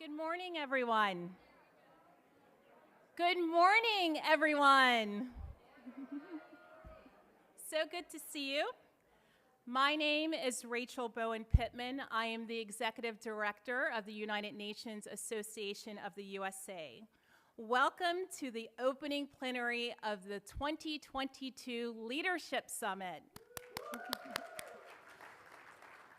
Good morning, everyone. Good morning, everyone. So good to see you. My name is Rachel Bowen Pittman. I am the Executive Director of the United Nations Association of the USA. Welcome to the opening plenary of the 2022 Leadership Summit.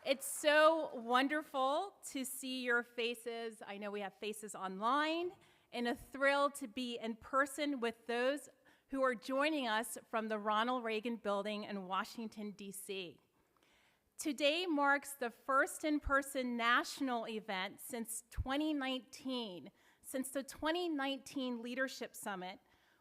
It's so wonderful to see your faces. I know we have faces online, and a thrill to be in person with those who are joining us from the Ronald Reagan Building in Washington, D.C. Today marks the first in-person national event since 2019, since the 2019 Leadership Summit,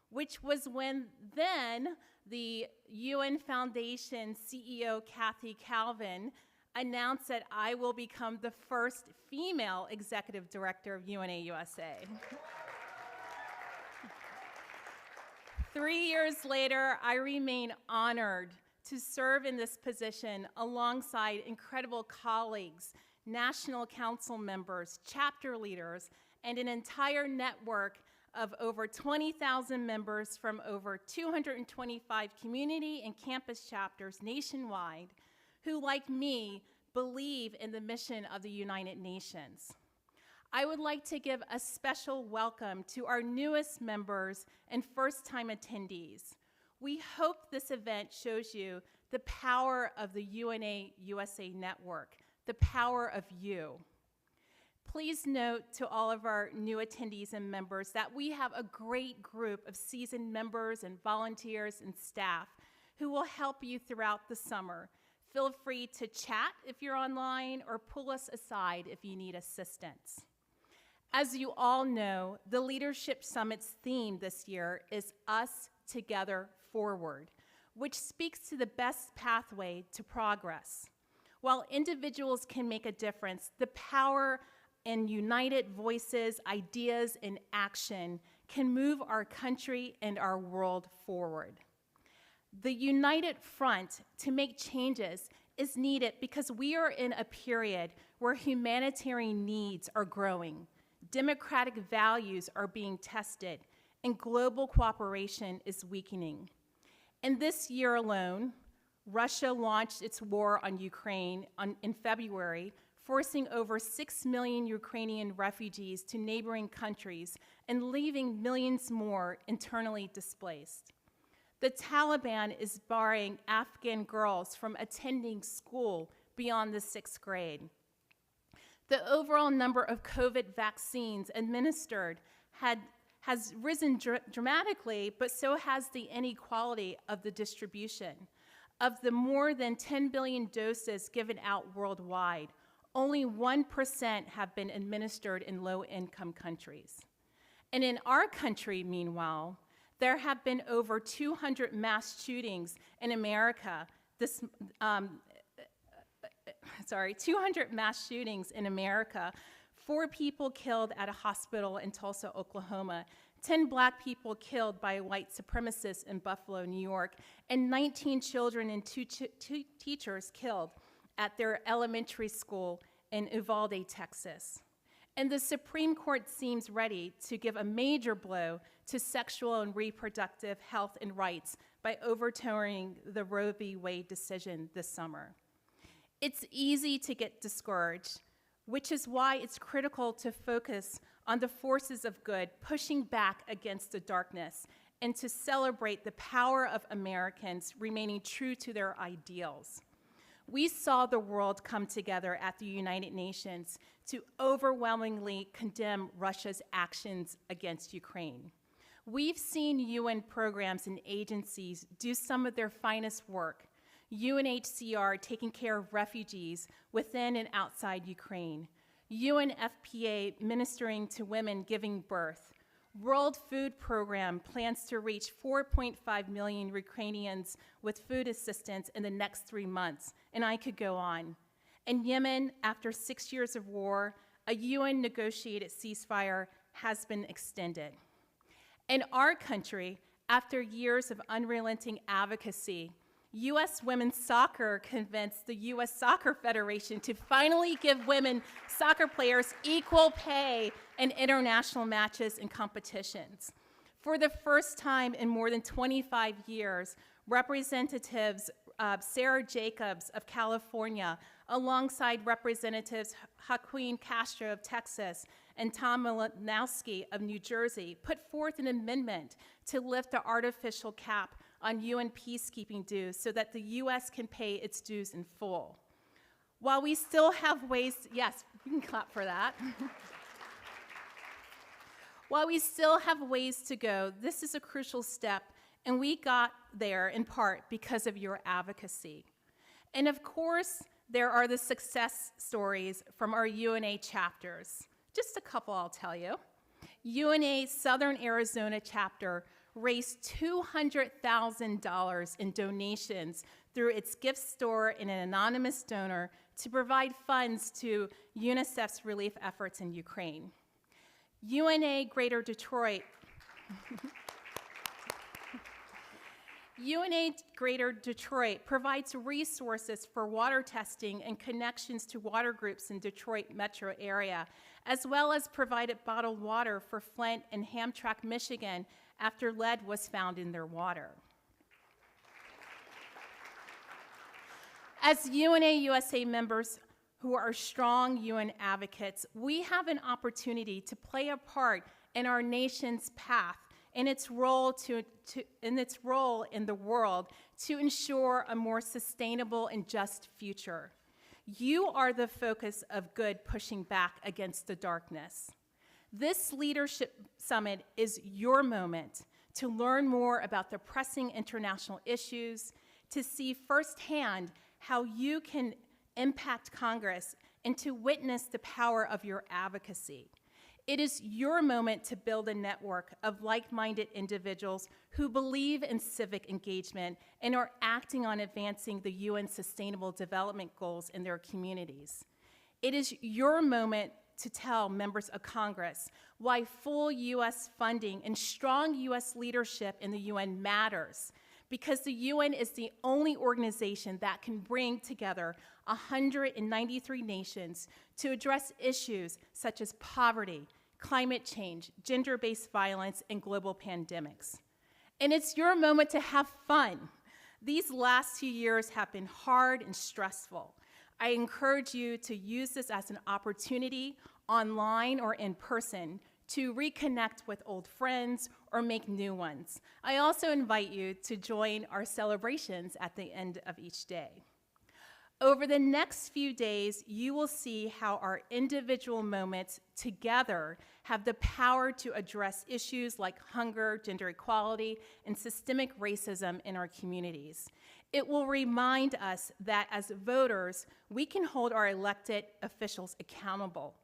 which was when then the UN Foundation CEO Kathy Calvin announced that I will become the first female executive director of UNA USA. 3 years later, I remain honored to serve in this position alongside incredible colleagues, national council members, chapter leaders, and an entire network of over 20,000 members from over 225 community and campus chapters nationwide who, like me, believe in the mission of the United Nations. I would like to give a special welcome to our newest members and first-time attendees. We hope this event shows you the power of the UNA USA network, the power of you. Please note to all of our new attendees and members that we have a great group of seasoned members and volunteers and staff who will help you throughout the summer. Feel free to chat if you're online or pull us aside if you need assistance. As you all know, the Leadership Summit's theme this year is Us Together Forward, which speaks to the best pathway to progress. While individuals can make a difference, the power in united voices, ideas, and action can move our country and our world forward. The united front to make changes is needed because we are in a period where humanitarian needs are growing, democratic values are being tested, and global cooperation is weakening. In this year alone, Russia launched its war on Ukraine in February, forcing over 6 million Ukrainian refugees to neighboring countries and leaving millions more internally displaced. The Taliban is barring Afghan girls from attending school beyond the 6th grade. The overall number of COVID vaccines administered has risen dramatically, but so has the inequality of the distribution. Of the more than 10 billion doses given out worldwide, only 1% have been administered in low-income countries. And in our country, meanwhile, there have been over 200 mass shootings in America 200 mass shootings in America, 4 people killed at a hospital in Tulsa, Oklahoma, 10 black people killed by white supremacists in Buffalo, New York, and 19 children and 2 teachers killed at their elementary school in Uvalde, Texas. And the Supreme Court seems ready to give a major blow to sexual and reproductive health and rights by overturning the Roe v. Wade decision this summer. It's easy to get discouraged, which is why it's critical to focus on the forces of good pushing back against the darkness and to celebrate the power of Americans remaining true to their ideals. We saw the world come together at the United Nations to overwhelmingly condemn Russia's actions against Ukraine. We've seen UN programs and agencies do some of their finest work, UNHCR taking care of refugees within and outside Ukraine, UNFPA ministering to women giving birth, World Food Program plans to reach 4.5 million Ukrainians with food assistance in the next 3 months, and I could go on. In Yemen, after 6 years of war, a UN-negotiated ceasefire has been extended. In our country, after years of unrelenting advocacy, U.S. women's soccer convinced the U.S. Soccer Federation to finally give women soccer players equal pay in international matches and competitions. For the first time in more than 25 years, representatives Sarah Jacobs of California, alongside Representatives Joaquin Castro of Texas and Tom Malinowski of New Jersey, put forth an amendment to lift the artificial cap on UN peacekeeping dues so that the U.S. can pay its dues in full. While we still have ways, yes, you can clap for that. While we still have ways to go, this is a crucial step, and we got there in part because of your advocacy. And of course, there are the success stories from our UNA chapters. Just a couple I'll tell you. UNA Southern Arizona chapter raised $200,000 in donations through its gift store and an anonymous donor to provide funds to UNICEF's relief efforts in Ukraine. UNA Greater Detroit UNA Greater Detroit provides resources for water testing and connections to water groups in Detroit metro area, as well as provided bottled water for Flint and Hamtramck, Michigan, after lead was found in their water. As UNA USA members who are strong UN advocates, we have an opportunity to play a part in our nation's path and its role in the world to ensure a more sustainable and just future. You are the focus of good pushing back against the darkness. This leadership summit is your moment to learn more about the pressing international issues, to see firsthand how you can impact Congress, and to witness the power of your advocacy. It is your moment to build a network of like-minded individuals who believe in civic engagement and are acting on advancing the UN Sustainable Development Goals in their communities. It is your moment to tell members of Congress why full US funding and strong US leadership in the UN matters, because the UN is the only organization that can bring together 193 nations to address issues such as poverty, climate change, gender-based violence, and global pandemics. And it's your moment to have fun. These last 2 years have been hard and stressful. I encourage you to use this as an opportunity, online or in person, to reconnect with old friends or make new ones. I also invite you to join our celebrations at the end of each day. Over the next few days, you will see how our individual moments together have the power to address issues like hunger, gender equality, and systemic racism in our communities. It will remind us that as voters, we can hold our elected officials accountable.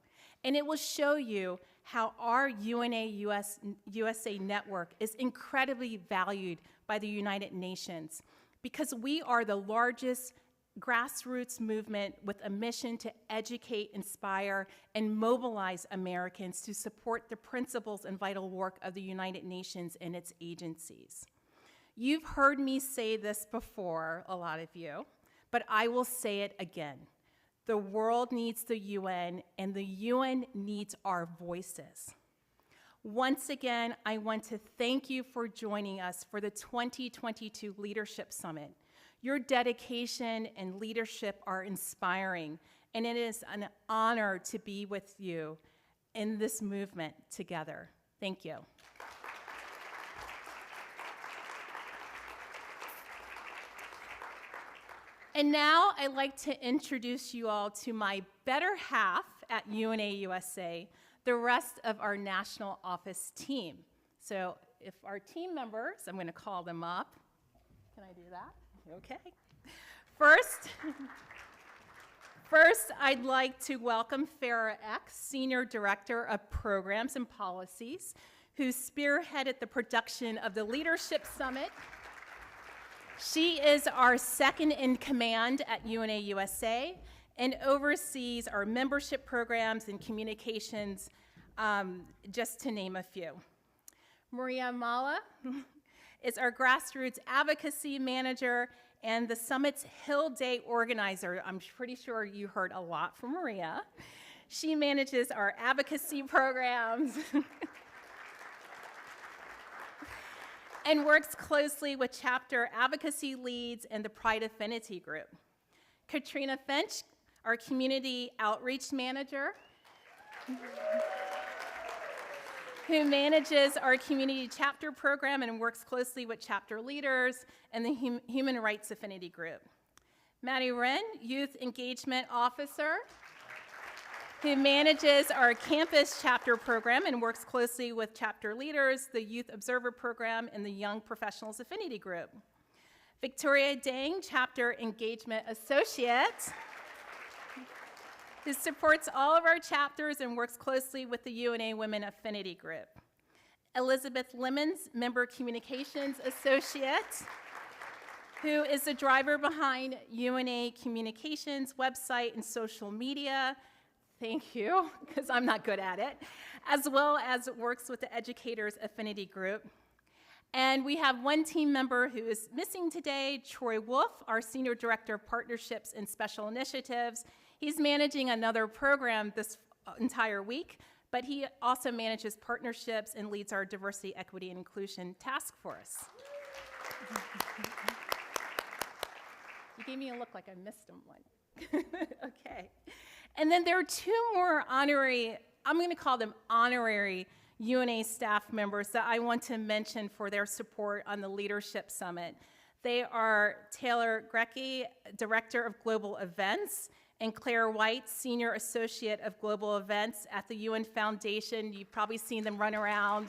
And it will show you how our UNA USA network is incredibly valued by the United Nations, because we are the largest grassroots movement with a mission to educate, inspire, and mobilize Americans to support the principles and vital work of the United Nations and its agencies. You've heard me say this before, a lot of you, but I will say it again. The world needs the UN, and the UN needs our voices. Once again, I want to thank you for joining us for the 2022 Leadership Summit. Your dedication and leadership are inspiring, and it is an honor to be with you in this movement together. Thank you. And now I'd like to introduce you all to my better half at UNA USA, the rest of our national office team. So if our team members, I'm going to call them up. Can I do that? Okay. First, I'd like to welcome Farah X, Senior Director of Programs and Policies, who spearheaded the production of the Leadership Summit. She is our second in command at UNA USA and oversees our membership programs and communications, just to name a few. Maria Mala is our grassroots advocacy manager and the summit's Hill Day organizer. I'm pretty sure you heard a lot from Maria. She manages our advocacy programs and works closely with chapter advocacy leads and the Pride Affinity Group. Katrina Finch, our community outreach manager, who manages our community chapter program and works closely with chapter leaders and the Human Rights Affinity Group. Maddie Wren, Youth Engagement Officer, who manages our campus chapter program and works closely with chapter leaders, the Youth Observer Program, and the Young Professionals Affinity Group. Victoria Dang, Chapter Engagement Associate, who supports all of our chapters and works closely with the UNA Women Affinity Group. Elizabeth Lemons, Member Communications Associate, who is the driver behind UNA Communications website and social media. Thank you, because I'm not good at it, as well as works with the Educators Affinity Group. And we have one team member who is missing today, Troy Wolf, our Senior Director of Partnerships and Special Initiatives. He's managing another program this entire week, but he also manages partnerships and leads our Diversity, Equity, and Inclusion Task Force. You gave me a look like I missed him one. Okay. And then there are two more honorary, I'm going to call them honorary UNA staff members that I want to mention for their support on the Leadership Summit. They are Taylor Grecki, Director of Global Events, and Claire White, Senior Associate of Global Events at the UN Foundation. You've probably seen them run around.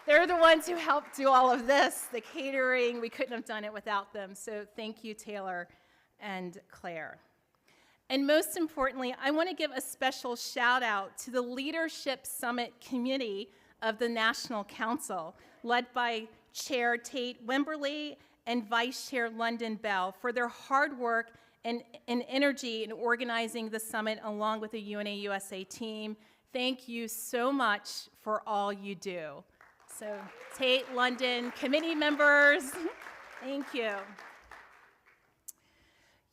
They're the ones who helped do all of this, the catering. We couldn't have done it without them. So thank you, Taylor and Claire. And most importantly, I want to give a special shout out to the Leadership Summit Committee of the National Council, led by Chair Tate Wimberly and Vice Chair London Bell, for their hard work and energy in organizing the summit along with the UNA USA team. Thank you so much for all you do. So Tate, London, committee members, thank you.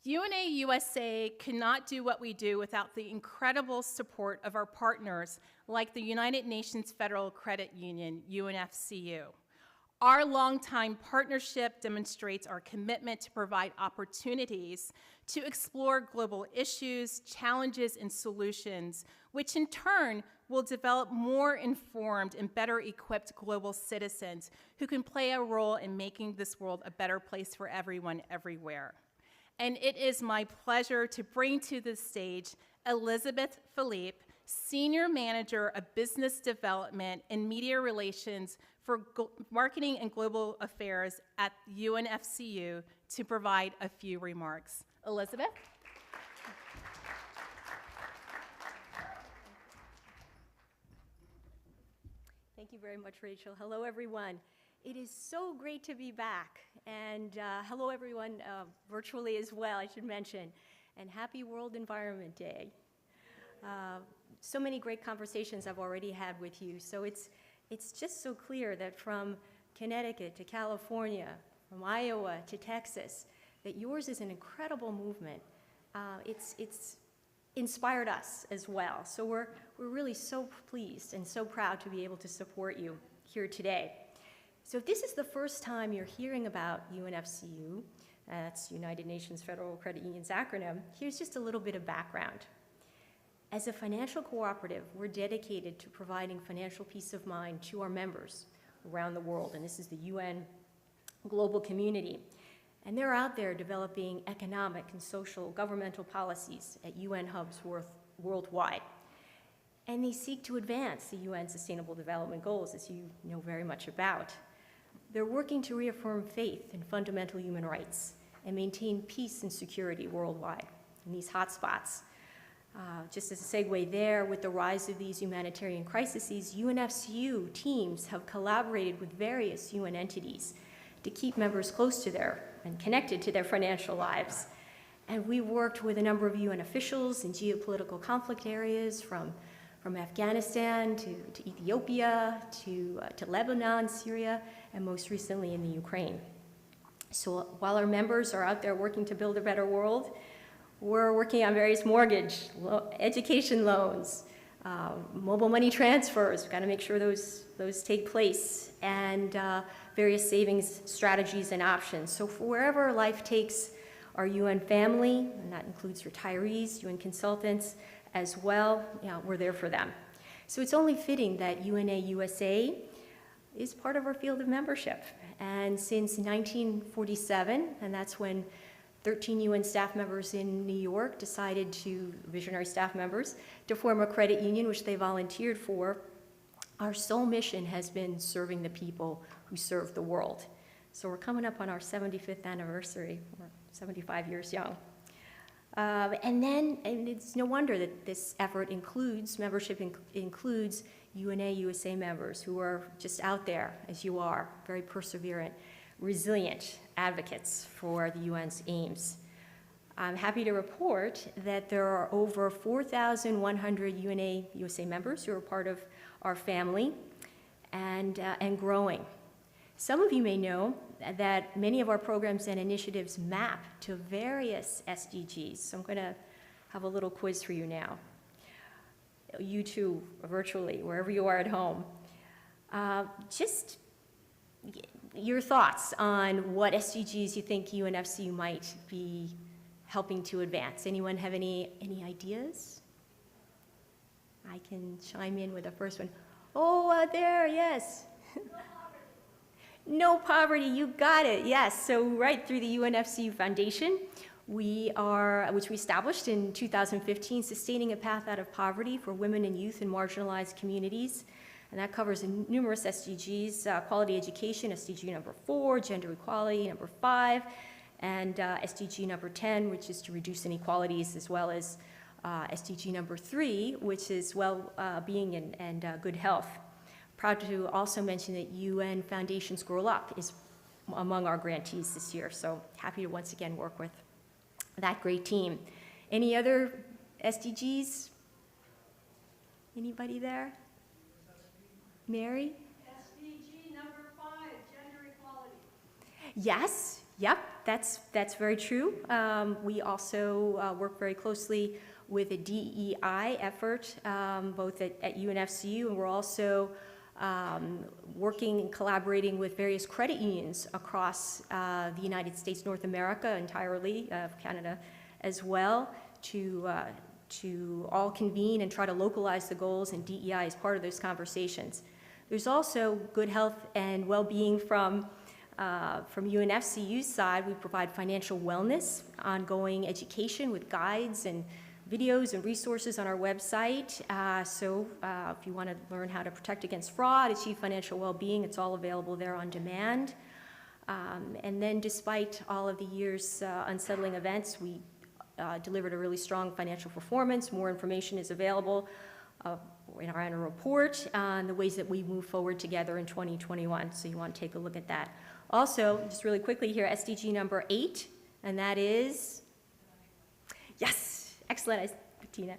UNA USA cannot do what we do without the incredible support of our partners like the United Nations Federal Credit Union, UNFCU. Our longtime partnership demonstrates our commitment to provide opportunities to explore global issues, challenges, and solutions, which in turn will develop more informed and better equipped global citizens who can play a role in making this world a better place for everyone, everywhere. And it is my pleasure to bring to the stage Elizabeth Philippe, Senior Manager of Business Development and Media Relations for Marketing and Global Affairs at UNFCU, to provide a few remarks. Elizabeth? Thank you very much, Rachel. Hello, everyone. It is so great to be back. And hello, everyone, virtually as well, I should mention. And happy World Environment Day. So many great conversations I've already had with you. So it's just so clear that from Connecticut to California, from Iowa to Texas, that yours is an incredible movement. It's inspired us as well. So we're really so pleased and so proud to be able to support you here today. So if this is the first time you're hearing about UNFCU, that's United Nations Federal Credit Union's acronym, here's just a little bit of background. As a financial cooperative, we're dedicated to providing financial peace of mind to our members around the world, and this is the UN global community. And they're out there developing economic and social governmental policies at UN hubs worldwide. And they seek to advance the UN Sustainable Development Goals, as you know very much about. They're working to reaffirm faith in fundamental human rights and maintain peace and security worldwide in these hotspots. Just as a segue there, with the rise of these humanitarian crises, UNFCU teams have collaborated with various UN entities to keep members close to and connected to their financial lives. And we worked with a number of UN officials in geopolitical conflict areas, from Afghanistan to Ethiopia to Lebanon, Syria, and most recently in the Ukraine. So while our members are out there working to build a better world, we're working on various mortgage, education loans, mobile money transfers. We've got to make sure those take place, and various savings strategies and options. So for wherever life takes our UN family, and that includes retirees, UN consultants as well, we're there for them. So it's only fitting that UNA USA is part of our field of membership. And since 1947, and that's when 13 UN staff members in New York decided to, visionary staff members, to form a credit union, which they volunteered for, our sole mission has been serving the people who serve the world. So we're coming up on our 75th anniversary. We're 75 years young. And it's no wonder that this effort includes, membership includes UNA USA members who are just out there, as you are, very perseverant, resilient advocates for the UN's aims. I'm happy to report that there are over 4,100 UNA USA members who are part of our family and growing. Some of you may know that many of our programs and initiatives map to various SDGs. So I'm going to have a little quiz for you now. You too, virtually, wherever you are at home. Just your thoughts on what SDGs you think UNFCU might be helping to advance. Anyone have any ideas? I can chime in with the first one. Oh, out there, yes. No poverty, you got it, yes. So right through the UNFCU Foundation, which we established in 2015, sustaining a path out of poverty for women and youth in marginalized communities. And that covers numerous SDGs, quality education, SDG number 4, gender equality number 5, and SDG number 10, which is to reduce inequalities, as well as SDG number 3, which is well-being and good health. Proud to also mention that UN Foundation's Grow Up is among our grantees this year, so happy to once again work with that great team. Any other SDGs? Anybody there? Mary? SDG number 5, gender equality. Yes, yep, that's very true. We also work very closely with a DEI effort, both at UNFCU, and we're also working and collaborating with various credit unions across the United States, North America entirely, Canada as well, to all convene and try to localize the goals, and DEI is part of those conversations. There's also good health and well-being from UNFCU's side. We provide financial wellness, ongoing education with guides and videos and resources on our website. So if you want to learn how to protect against fraud, achieve financial well-being, it's all available there on demand. And then despite all of the year's unsettling events, we delivered a really strong financial performance. More information is available in our annual report on the ways that we move forward together in 2021. So you want to take a look at that. Also, just really quickly here, SDG number 8, and that is, yes, excellent, Bettina.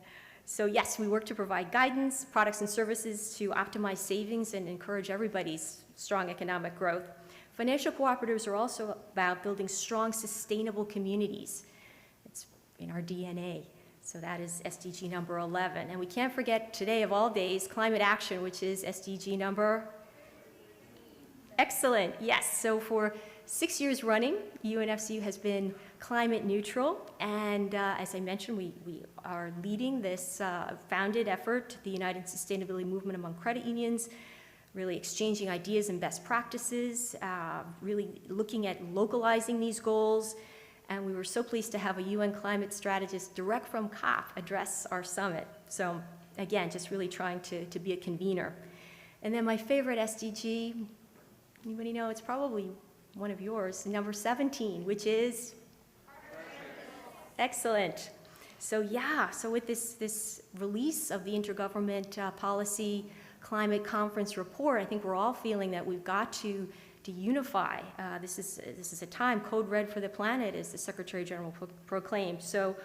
So yes, we work to provide guidance, products and services to optimize savings and encourage everybody's strong economic growth. Financial cooperatives are also about building strong, sustainable communities. It's in our DNA. So that is SDG number 11. And we can't forget today of all days, climate action, which is SDG number? Excellent, yes. So for 6 years running, UNFCU has been climate neutral. And as I mentioned, we are leading this founded effort, the United Sustainability Movement among credit unions, really exchanging ideas and best practices, really looking at localizing these goals. And we were so pleased to have a UN climate strategist direct from COP address our summit. So again, just really trying to be a convener. And then my favorite SDG, anybody know? It's probably one of yours, number 17, which is? Excellent. So yeah, so with this release of the Intergovernment Policy Climate Conference report, I think we're all feeling that we've got to unify. This is a time, code red for the planet, as the Secretary General proclaimed. So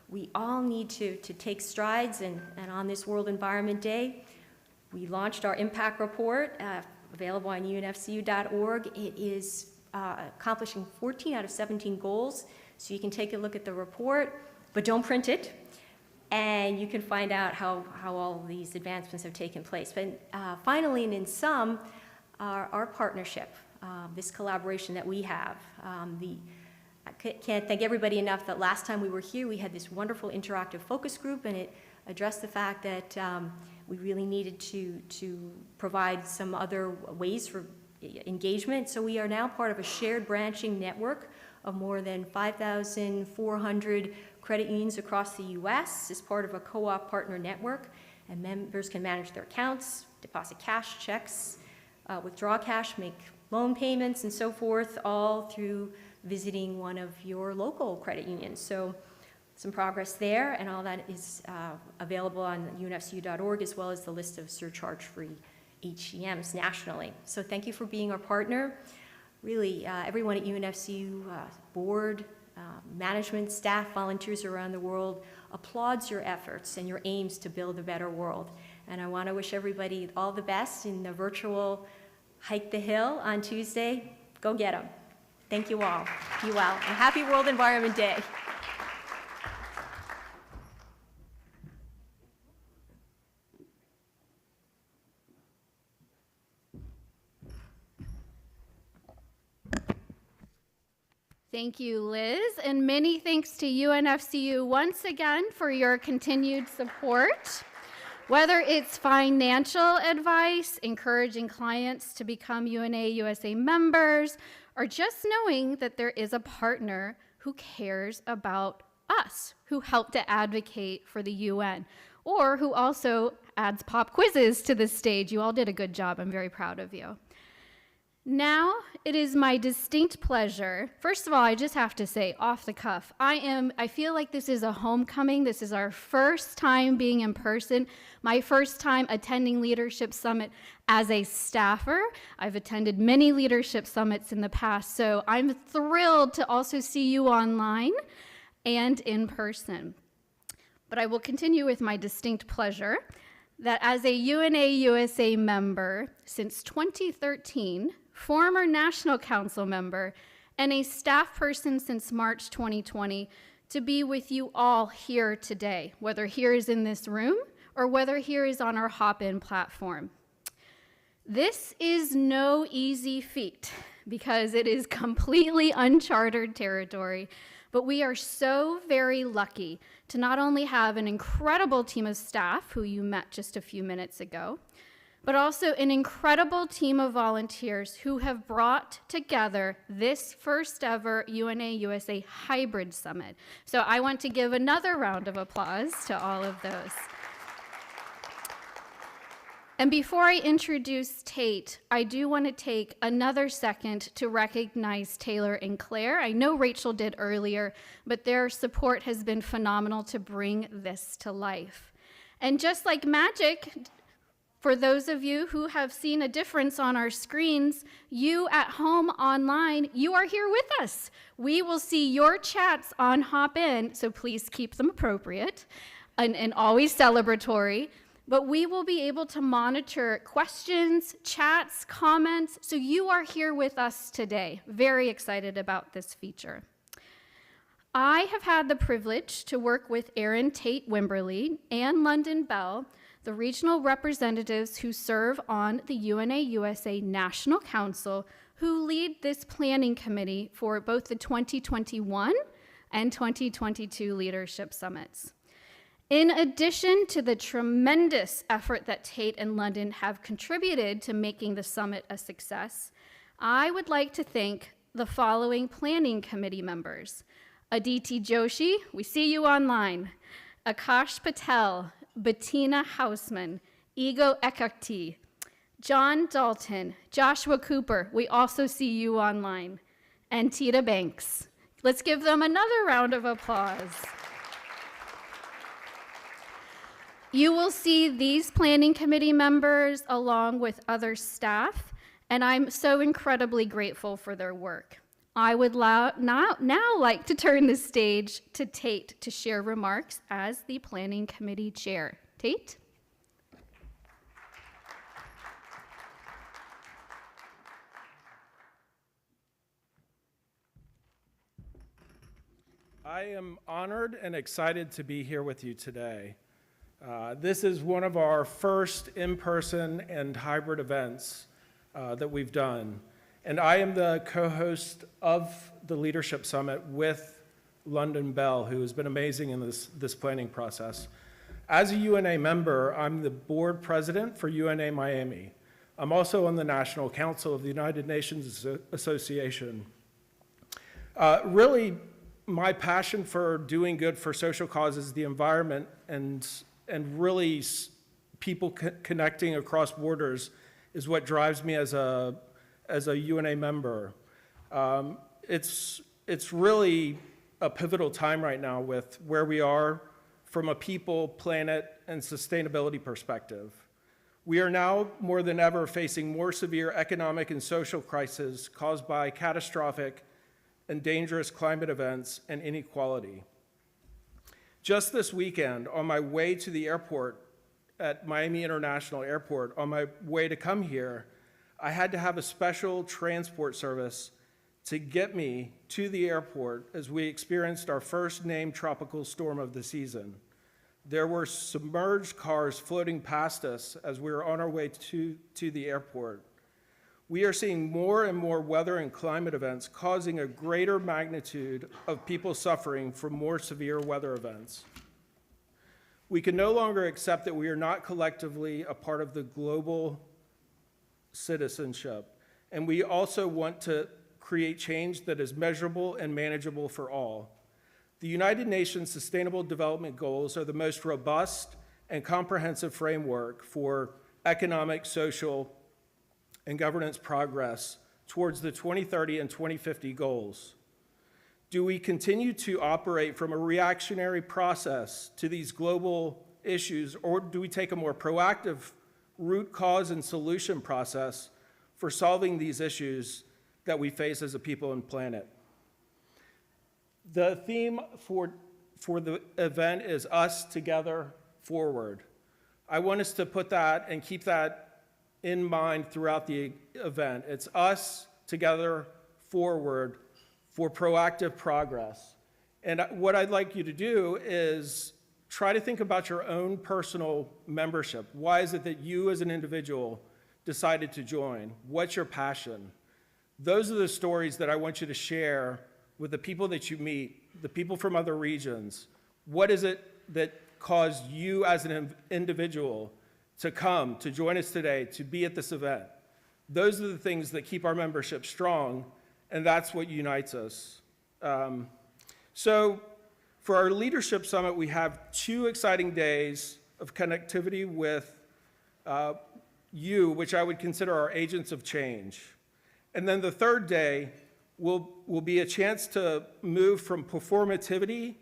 we all need to take strides, and on this World Environment Day, we launched our impact report, available on unfcu.org. It is accomplishing 14 out of 17 goals. So you can take a look at the report, but don't print it. And you can find out how all these advancements have taken place. But finally, and in sum, our partnership, this collaboration that we have. I can't thank everybody enough that last time we were here, we had this wonderful interactive focus group, and it addressed the fact that we really needed to provide some other ways for engagement. So we are now part of a shared branching network of more than 5,400 credit unions across the U.S. as part of a co-op partner network, and members can manage their accounts, deposit cash, checks, withdraw cash, make loan payments, and so forth, all through visiting one of your local credit unions. So some progress there, and all that is available on unfcu.org, as well as the list of surcharge-free HEMs nationally. So thank you for being our partner. Really, everyone at UNFCU, board, management, staff, volunteers around the world applauds your efforts and your aims to build a better world. And I want to wish everybody all the best in the virtual Hike the Hill on Tuesday. Go get them. Thank you all. Be well. And happy World Environment Day. Thank you, Liz, and many thanks to UNFCU once again for your continued support. Whether it's financial advice, encouraging clients to become UNA USA members, or just knowing that there is a partner who cares about us, who helped to advocate for the UN, or who also adds pop quizzes to this stage. You all did a good job. I'm very proud of you. Now, it is my distinct pleasure. First of all, I just have to say, off the cuff, I feel like this is a homecoming. This is our first time being in person, my first time attending Leadership Summit as a staffer. I've attended many leadership summits in the past, so I'm thrilled to also see you online and in person. But I will continue with my distinct pleasure that as a UNA USA member since 2013, former National Council member, and a staff person since March 2020, to be with you all here today, whether here is in this room or whether here is on our Hop-In platform. This is no easy feat because it is completely uncharted territory, but we are so very lucky to not only have an incredible team of staff who you met just a few minutes ago, but also an incredible team of volunteers who have brought together this first ever UNA USA Hybrid Summit. So I want to give another round of applause to all of those. And before I introduce Tate, I do want to take another second to recognize Taylor and Claire. I know Rachel did earlier, but their support has been phenomenal to bring this to life. And just like magic, for those of you who have seen a difference on our screens, you at home online, you are here with us. We will see your chats on Hop-In, so please keep them appropriate and always celebratory. But we will be able to monitor questions, chats, comments, so you are here with us today. Very excited about this feature. I have had the privilege to work with Erin Tate Wimberly and London Bell, the regional representatives who serve on the UNA USA National Council, who lead this planning committee for both the 2021 and 2022 leadership summits. In addition to the tremendous effort that Tate and London have contributed to making the summit a success, I would like to thank the following planning committee members: Aditi Joshi, we see you online, Akash Patel, Bettina Hausman, Ego Ekakti, John Dalton, Joshua Cooper, we also see you online, and Tita Banks. Let's give them another round of applause. You will see these planning committee members along with other staff, and I'm so incredibly grateful for their work. I would now like to turn the stage to Tate to share remarks as the planning committee chair. Tate? I am honored and excited to be here with you today. This is one of our first in-person and hybrid events that we've done. And I am the co-host of the Leadership Summit with London Bell, who has been amazing in this planning process. As a UNA member, I'm the board president for UNA Miami. I'm also on the National Council of the United Nations Association. Really, my passion for doing good for social causes, the environment, and really people connecting across borders is what drives me as a UNA member. It's really a pivotal time right now with where we are from a people, planet, and sustainability perspective. We are now more than ever facing more severe economic and social crises caused by catastrophic and dangerous climate events and inequality. Just this weekend, on my way to the airport at Miami International Airport, on my way to come here, I had to have a special transport service to get me to the airport as we experienced our first named tropical storm of the season. There were submerged cars floating past us as we were on our way to the airport. We are seeing more and more weather and climate events causing a greater magnitude of people suffering from more severe weather events. We can no longer accept that we are not collectively a part of the global citizenship, and we also want to create change that is measurable and manageable for all. The United Nations Sustainable Development Goals are the most robust and comprehensive framework for economic, social, and governance progress towards the 2030 and 2050 goals. Do we continue to operate from a reactionary process to these global issues, or do we take a more proactive root cause and solution process for solving these issues that we face as a people and planet? The theme for the event is Us Together Forward. I want us to put that and keep that in mind throughout the event. It's us together forward for proactive progress. And what I'd like you to do is try to think about your own personal membership. Why is it that you as an individual decided to join? What's your passion? Those are the stories that I want you to share with the people that you meet, the people from other regions. What is it that caused you as an individual to come, to join us today, to be at this event? Those are the things that keep our membership strong, and that's what unites us. So for our Leadership Summit, we have 2 exciting days of connectivity with you, which I would consider our agents of change. And then the third day will be a chance to move from performativity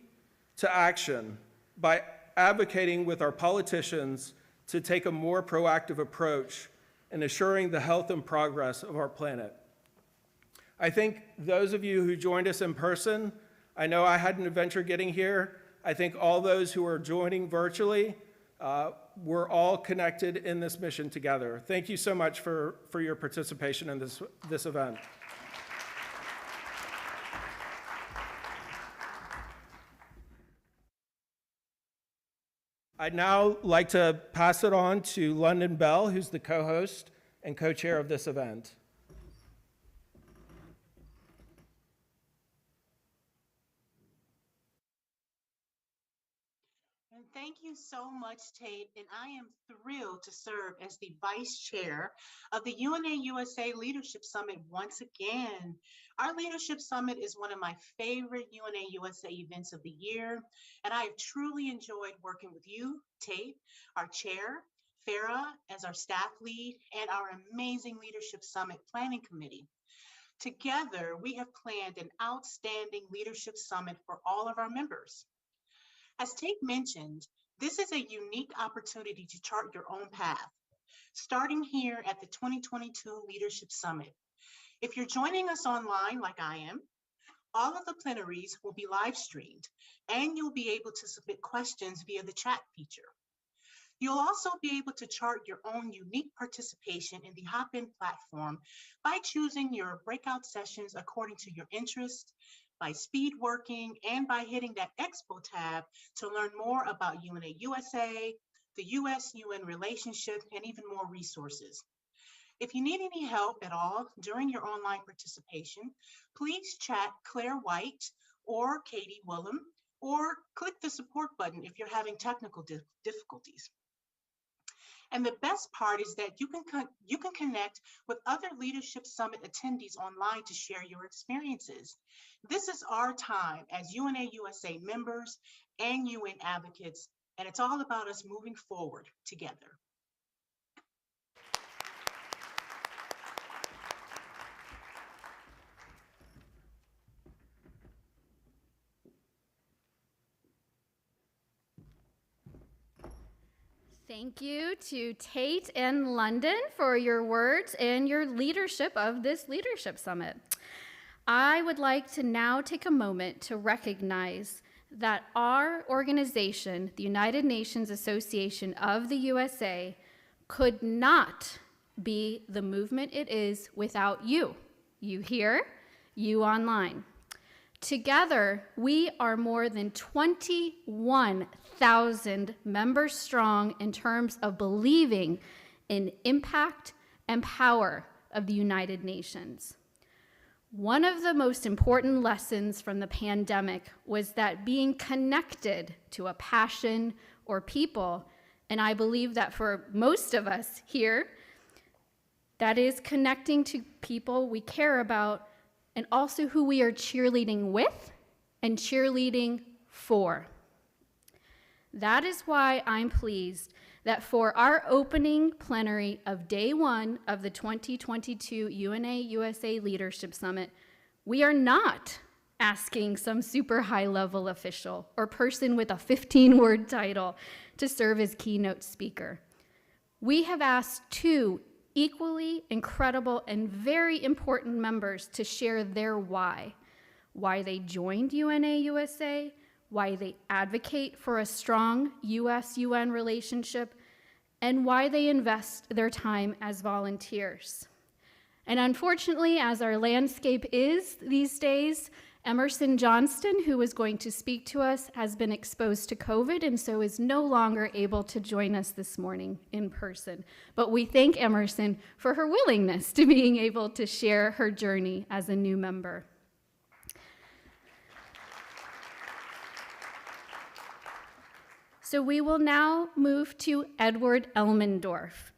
to action by advocating with our politicians to take a more proactive approach in assuring the health and progress of our planet. I think those of you who joined us in person, I know I had an adventure getting here. I think all those who are joining virtually, we're all connected in this mission together. Thank you so much for your participation in this event. I'd now like to pass it on to London Bell, who's the co-host and co-chair of this event. And thank you so much, Tate. And I am thrilled to serve as the vice chair of the UNA USA Leadership Summit once again. Our Leadership Summit is one of my favorite UNA USA events of the year, and I have truly enjoyed working with you, Tate, our chair, Farah as our staff lead, and our amazing Leadership Summit Planning Committee. Together, we have planned an outstanding Leadership Summit for all of our members. As Tate mentioned, this is a unique opportunity to chart your own path, starting here at the 2022 Leadership Summit. If you're joining us online like I am, all of the plenaries will be live streamed, and you'll be able to submit questions via the chat feature. You'll also be able to chart your own unique participation in the Hop-In platform by choosing your breakout sessions according to your interests, by speed working, and by hitting that Expo tab to learn more about UNA USA, the US-UN relationship, and even more resources. If you need any help at all during your online participation, please chat Claire White or Katie Willem, or click the support button if you're having technical difficulties. And the best part is that you can connect with other Leadership Summit attendees online to share your experiences. This is our time as UNA USA members and UN advocates, and it's all about us moving forward together. Thank you to Tate and London for your words and your leadership of this Leadership Summit. I would like to now take a moment to recognize that our organization, the United Nations Association of the USA, could not be the movement it is without you. You here, you online. Together, we are more than 21,000 members strong in terms of believing in impact and power of the United Nations. One of the most important lessons from the pandemic was that being connected to a passion or people, and I believe that for most of us here, that is connecting to people we care about and also who we are cheerleading with and cheerleading for. That is why I'm pleased that for our opening plenary of day one of the 2022 UNA USA Leadership Summit, we are not asking some super high-level official or person with a 15-word title to serve as keynote speaker. We have asked two equally incredible and very important members to share their why they joined UNA USA, why they advocate for a strong US-UN relationship, and why they invest their time as volunteers. And unfortunately, as our landscape is these days, Emerson Johnston, who was going to speak to us, has been exposed to COVID and so is no longer able to join us this morning in person. But we thank Emerson for her willingness to being able to share her journey as a new member. So we will now move to Edward Elmendorf.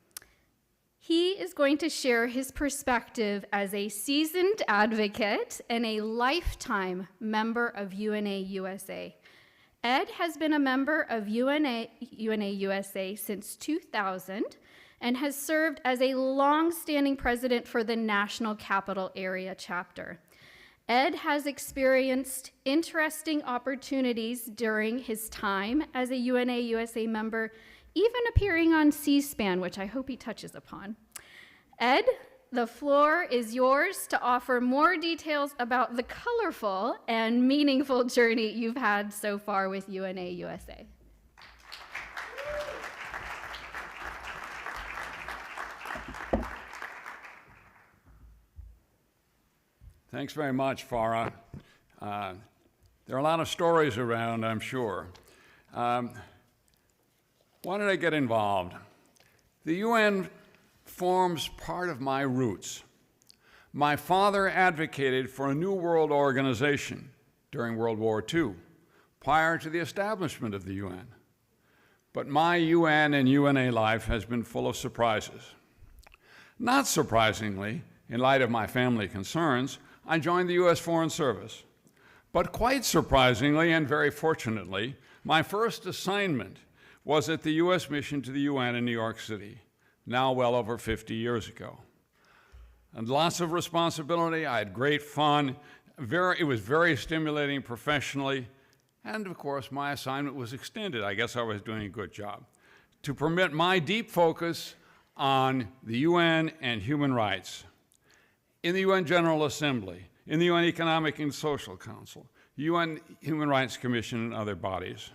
He is going to share his perspective as a seasoned advocate and a lifetime member of UNA USA. Ed has been a member of UNA USA since 2000 and has served as a long-standing president for the National Capital Area chapter. Ed has experienced interesting opportunities during his time as a UNA USA member, even appearing on C-SPAN, which I hope he touches upon. Ed, the floor is yours to offer more details about the colorful and meaningful journey you've had so far with UNA USA. Thanks very much, Farah. There are a lot of stories around, I'm sure. Why did I get involved? The UN forms part of my roots. My father advocated for a new world organization during World War II, prior to the establishment of the UN. But my UN and UNA life has been full of surprises. Not surprisingly, in light of my family concerns, I joined the U.S. Foreign Service. But quite surprisingly and very fortunately, my first assignment was at the U.S. mission to the UN in New York City, now well over 50 years ago. And lots of responsibility, I had great fun, it was very stimulating professionally, and of course my assignment was extended. I guess I was doing a good job, to permit my deep focus on the UN and human rights. In the UN General Assembly, in the UN Economic and Social Council, UN Human Rights Commission, and other bodies.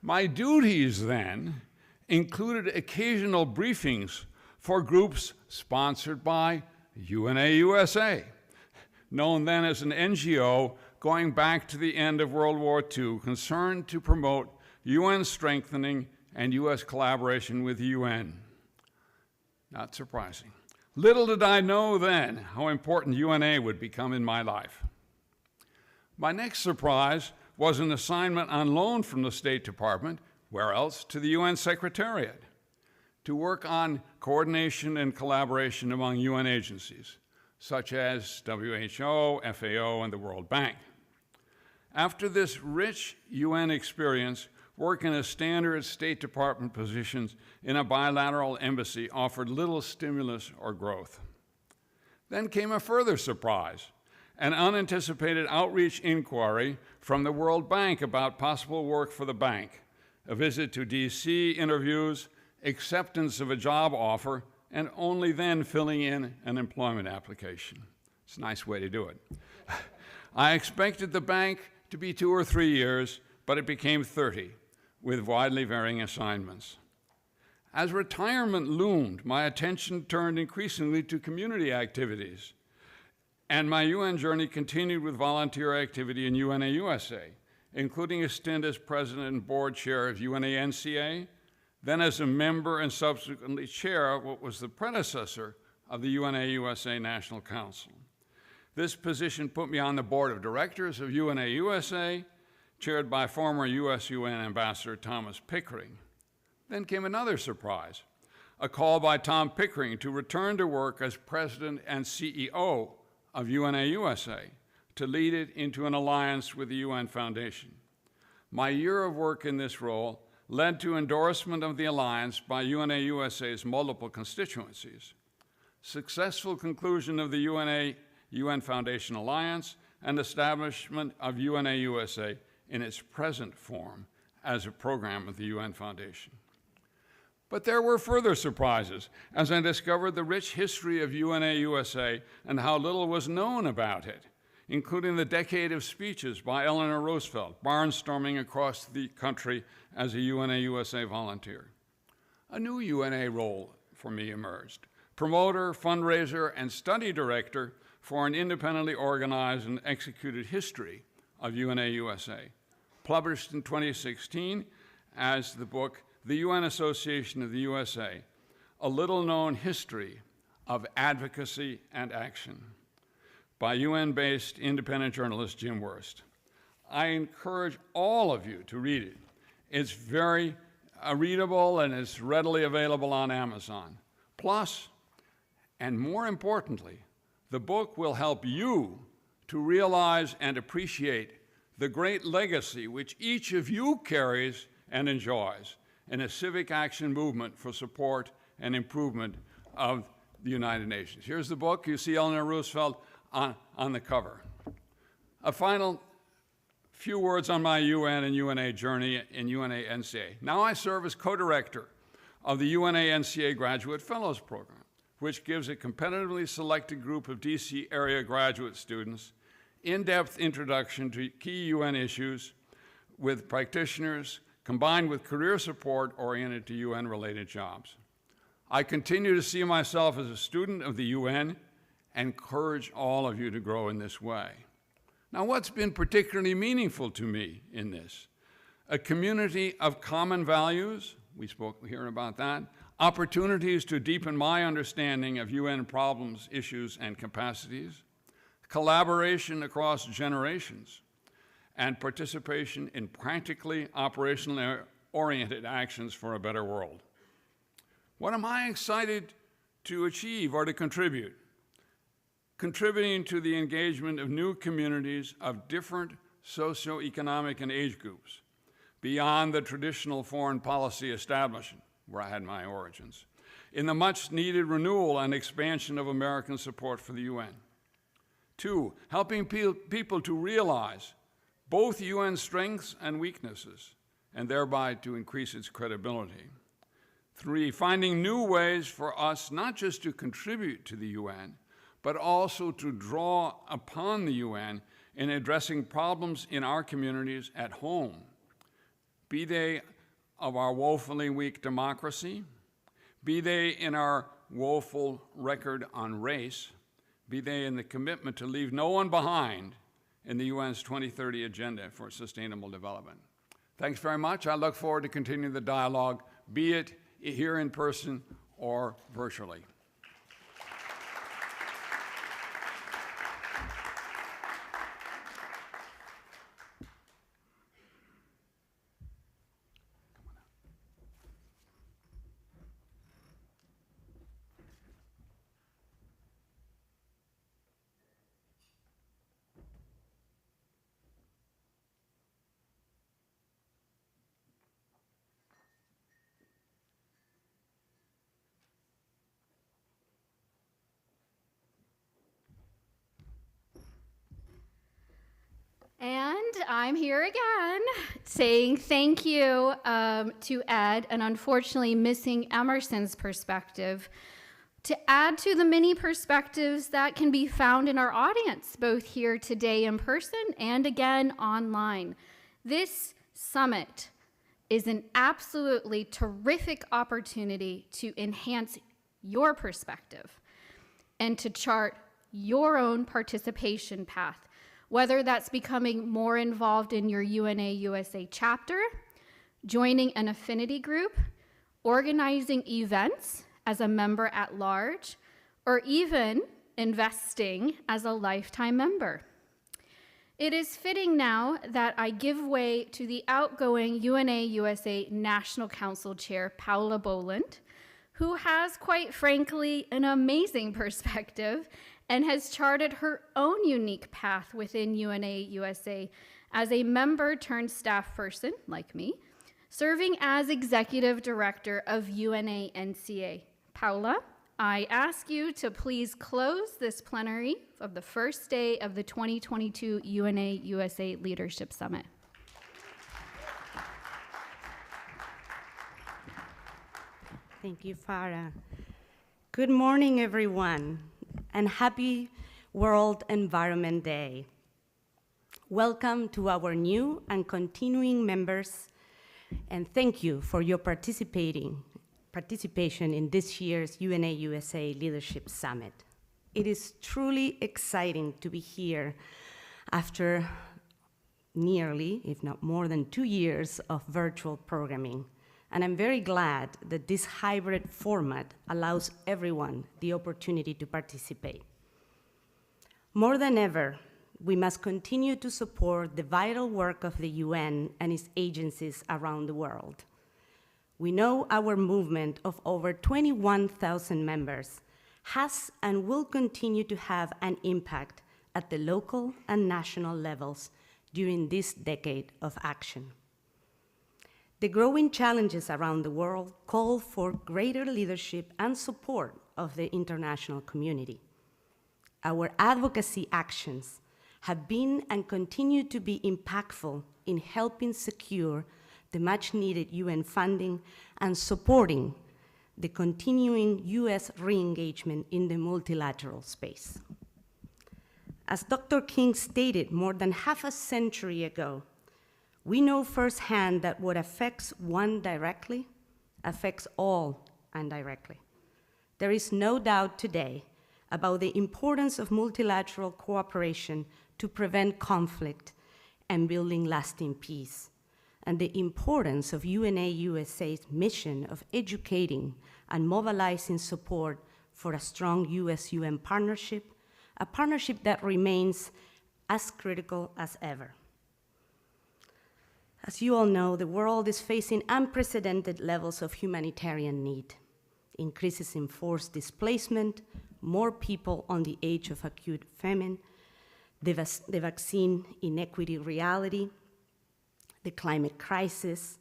My duties then included occasional briefings for groups sponsored by UNA USA, known then as an NGO, going back to the end of World War II, concerned to promote UN strengthening and U.S. collaboration with the UN. Not surprising. Little did I know then how important UNA would become in my life. My next surprise was an assignment on loan from the State Department, where else, to the UN Secretariat, to work on coordination and collaboration among UN agencies, such as WHO, FAO, and the World Bank. After this rich UN experience, work in a standard State Department positions in a bilateral embassy offered little stimulus or growth. Then came a further surprise, an unanticipated outreach inquiry from the World Bank about possible work for the bank, a visit to DC, interviews, acceptance of a job offer, and only then filling in an employment application. It's a nice way to do it. I expected the bank to be 2 or 3 years, but it became 30, with widely varying assignments. As retirement loomed, my attention turned increasingly to community activities, and my UN journey continued with volunteer activity in UNA USA, including a stint as president and board chair of UNA NCA, then as a member and subsequently chair of what was the predecessor of the UNA USA National Council. This position put me on the board of directors of UNA USA, chaired by former US UN Ambassador Thomas Pickering. Then came another surprise, a call by Tom Pickering to return to work as president and CEO of UNA USA, to lead it into an alliance with the UN Foundation. My year of work in this role led to endorsement of the alliance by UNA USA's multiple constituencies, successful conclusion of the UN Foundation Alliance, and establishment of UNA USA in its present form as a program of the UN Foundation. But there were further surprises as I discovered the rich history of UNA USA and how little was known about it, including the decade of speeches by Eleanor Roosevelt, barnstorming across the country as a UNA USA volunteer. A new UNA role for me emerged: promoter, fundraiser, and study director for an independently organized and executed history of UNA USA, published in 2016 as the book The UN Association of the USA, A Little-Known History of Advocacy and Action, by UN-based independent journalist Jim Wurst. I encourage all of you to read it. It's very readable and it's readily available on Amazon. Plus, and more importantly, the book will help you to realize and appreciate the great legacy which each of you carries and enjoys in a civic action movement for support and improvement of the United Nations. Here's the book. You see Eleanor Roosevelt on the cover. A final few words on my UN and UNA journey in UNA NCA. Now I serve as co-director of the UNA NCA Graduate Fellows Program, which gives a competitively selected group of DC area graduate students in-depth introduction to key UN issues with practitioners, combined with career support oriented to UN-related jobs. I continue to see myself as a student of the UN and encourage all of you to grow in this way. Now, what's been particularly meaningful to me in this? A community of common values, we spoke here about that, opportunities to deepen my understanding of UN problems, issues, and capacities, collaboration across generations, and participation in practically operationally oriented actions for a better world. What am I excited to achieve or to contribute? Contributing to the engagement of new communities of different socioeconomic and age groups beyond the traditional foreign policy establishment where I had my origins, in the much needed renewal and expansion of American support for the UN. 2, helping people to realize both UN strengths and weaknesses, and thereby to increase its credibility. 3, finding new ways for us not just to contribute to the UN, but also to draw upon the UN in addressing problems in our communities at home, be they of our woefully weak democracy, be they in our woeful record on race, be they in the commitment to leave no one behind in the UN's 2030 Agenda for Sustainable Development. Thanks very much. I look forward to continuing the dialogue, be it here in person or virtually. And I'm here again saying thank you to Ed, and unfortunately missing Emerson's perspective, to add to the many perspectives that can be found in our audience, both here today in person and again online. This summit is an absolutely terrific opportunity to enhance your perspective and to chart your own participation path, whether that's becoming more involved in your UNA USA chapter, joining an affinity group, organizing events as a member at large, or even investing as a lifetime member. It is fitting now that I give way to the outgoing UNA USA National Council Chair, Paula Boland, who has, quite frankly, an amazing perspective and has charted her own unique path within UNA USA as a member turned staff person, like me, serving as executive director of UNA NCA. Paula, I ask you to please close this plenary of the first day of the 2022 UNA USA Leadership Summit. Thank you, Farah. Good morning, everyone, and happy World Environment Day. Welcome to our new and continuing members, and thank you for your participation in this year's UNA USA Leadership Summit. It is truly exciting to be here after nearly, if not more than 2 years of virtual programming. And I'm very glad that this hybrid format allows everyone the opportunity to participate. More than ever, we must continue to support the vital work of the UN and its agencies around the world. We know our movement of over 21,000 members has and will continue to have an impact at the local and national levels during this decade of action. The growing challenges around the world call for greater leadership and support of the international community. Our advocacy actions have been and continue to be impactful in helping secure the much-needed UN funding and supporting the continuing US re-engagement in the multilateral space. As Dr. King stated more than half a century ago, we know firsthand that what affects one directly affects all indirectly. There is no doubt today about the importance of multilateral cooperation to prevent conflict and building lasting peace, and the importance of UNA USA's mission of educating and mobilizing support for a strong US-UN partnership, a partnership that remains as critical as ever. As you all know, the world is facing unprecedented levels of humanitarian need, increases in forced displacement, more people on the edge of acute famine, the vaccine inequity reality, the climate crisis,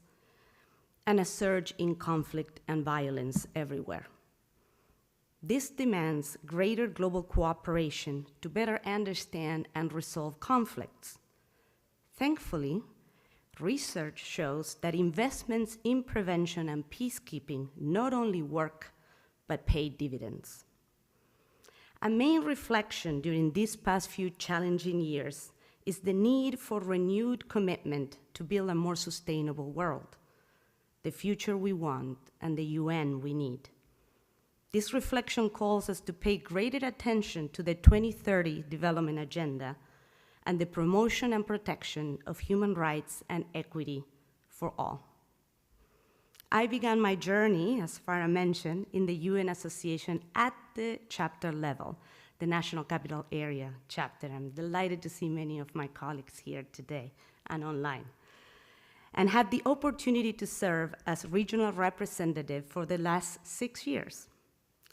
and a surge in conflict and violence everywhere. This demands greater global cooperation to better understand and resolve conflicts. Thankfully, research shows that investments in prevention and peacekeeping not only work, but pay dividends. A main reflection during these past few challenging years is the need for renewed commitment to build a more sustainable world, the future we want and the UN we need. This reflection calls us to pay greater attention to the 2030 Development Agenda and the promotion and protection of human rights and equity for all. I began my journey, as Farah mentioned, in the UN Association at the chapter level, the National Capital Area chapter. I'm delighted to see many of my colleagues here today and online, and had the opportunity to serve as regional representative for the last 6 years.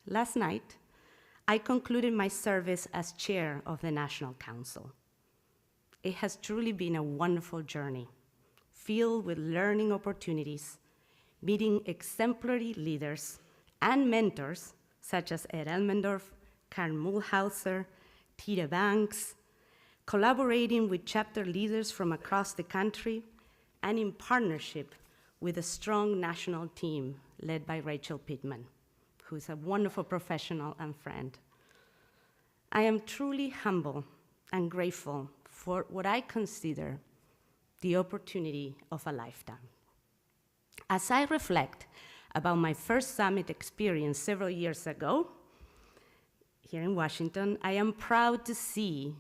Last night, I concluded my service as chair of the National Council. It has truly been a wonderful journey, filled with learning opportunities, meeting exemplary leaders and mentors such as Ed Elmendorf, Karen Mulhauser, Tita Banks, collaborating with chapter leaders from across the country, and in partnership with a strong national team led by Rachel Pittman, who is a wonderful professional and friend. I am truly humble and grateful for what I consider the opportunity of a lifetime. As I reflect about my first summit experience several years ago here in Washington, I am proud to see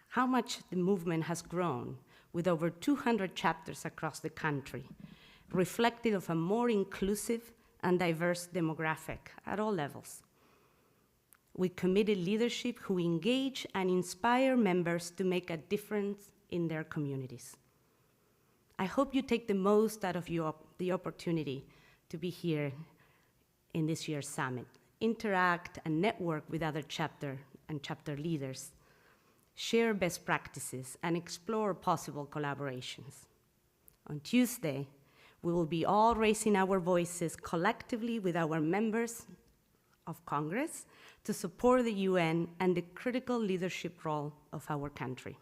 how much the movement has grown with over 200 chapters across the country, reflective of a more inclusive and diverse demographic at all levels, with committed leadership who engage and inspire members to make a difference in their communities. I hope you take the most out of the opportunity to be here in this year's summit, interact and network with other chapter and chapter leaders, share best practices, and explore possible collaborations. On Tuesday, we will be all raising our voices collectively with our members of Congress to support the UN and the critical leadership role of our country.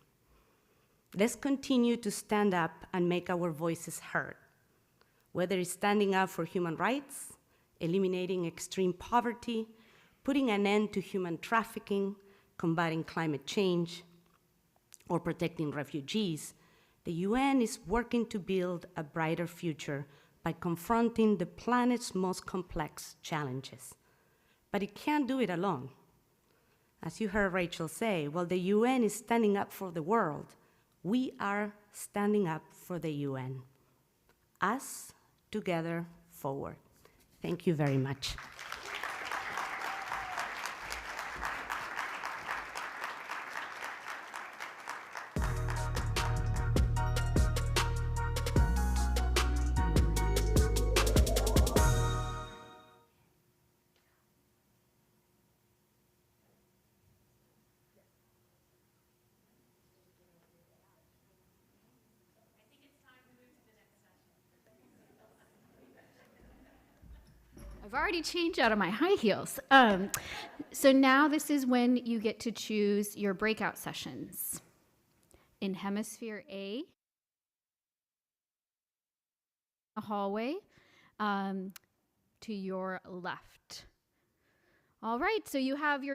Let's continue to stand up and make our voices heard, whether it's standing up for human rights, eliminating extreme poverty, putting an end to human trafficking, combating climate change, or protecting refugees. The UN is working to build a brighter future by confronting the planet's most complex challenges. But it can't do it alone. As you heard Rachel say, while the UN is standing up for the world, we are standing up for the UN. Us together forward. Thank you very much. I've already changed out of my high heels. So now this is when you get to choose your breakout sessions. In Hemisphere A, the hallway to your left. All right, so you have your